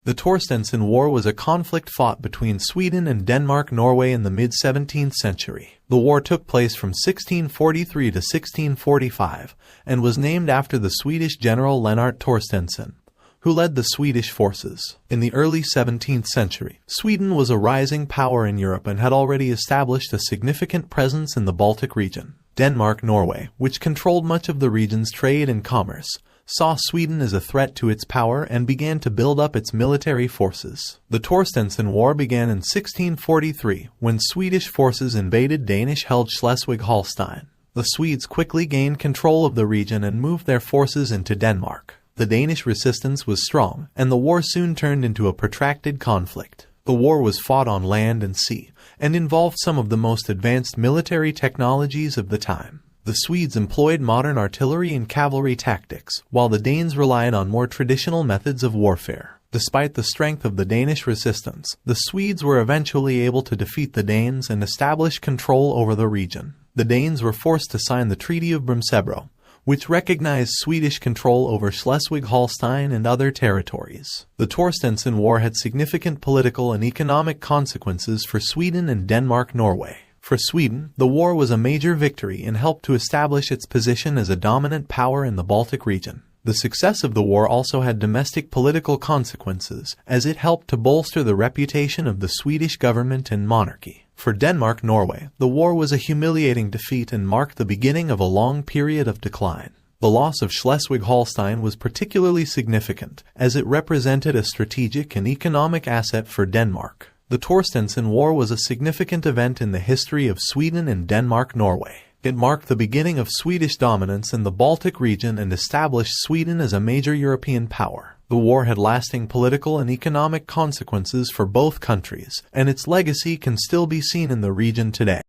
The Torstenson War was a conflict fought between Sweden and Denmark-Norway in the mid-17th century. The war took place from 1643 to 1645 and was named after the Swedish general Lennart Torstenson, who led the Swedish forces. In the early 17th century, Sweden was a rising power in Europe and had already established a significant presence in the Baltic region. Denmark-Norway, which controlled much of the region's trade and commerce, saw Sweden as a threat to its power and began to build up its military forces. The Torstenson War began in 1643 when Swedish forces invaded Danish-held Schleswig-Holstein. The Swedes quickly gained control of the region and moved their forces into Denmark. The Danish resistance was strong, and the war soon turned into a protracted conflict. The war was fought on land and sea, and involved some of the most advanced military technologies of the time. The Swedes employed modern artillery and cavalry tactics, while the Danes relied on more traditional methods of warfare. Despite the strength of the Danish resistance, the Swedes were eventually able to defeat the Danes and establish control over the region. The Danes were forced to sign the Treaty of Brömsebro, which recognized Swedish control over Schleswig-Holstein and other territories. The Torstenson War had significant political and economic consequences for Sweden and Denmark-Norway. For Sweden, the war was a major victory and helped to establish its position as a dominant power in the Baltic region. The success of the war also had domestic political consequences, as it helped to bolster the reputation of the Swedish government and monarchy. For Denmark-Norway, the war was a humiliating defeat and marked the beginning of a long period of decline. The loss of Schleswig-Holstein was particularly significant, as it represented a strategic and economic asset for Denmark. The Torstenson War was a significant event in the history of Sweden and Denmark-Norway. It marked the beginning of Swedish dominance in the Baltic region and established Sweden as a major European power. The war had lasting political and economic consequences for both countries, and its legacy can still be seen in the region today.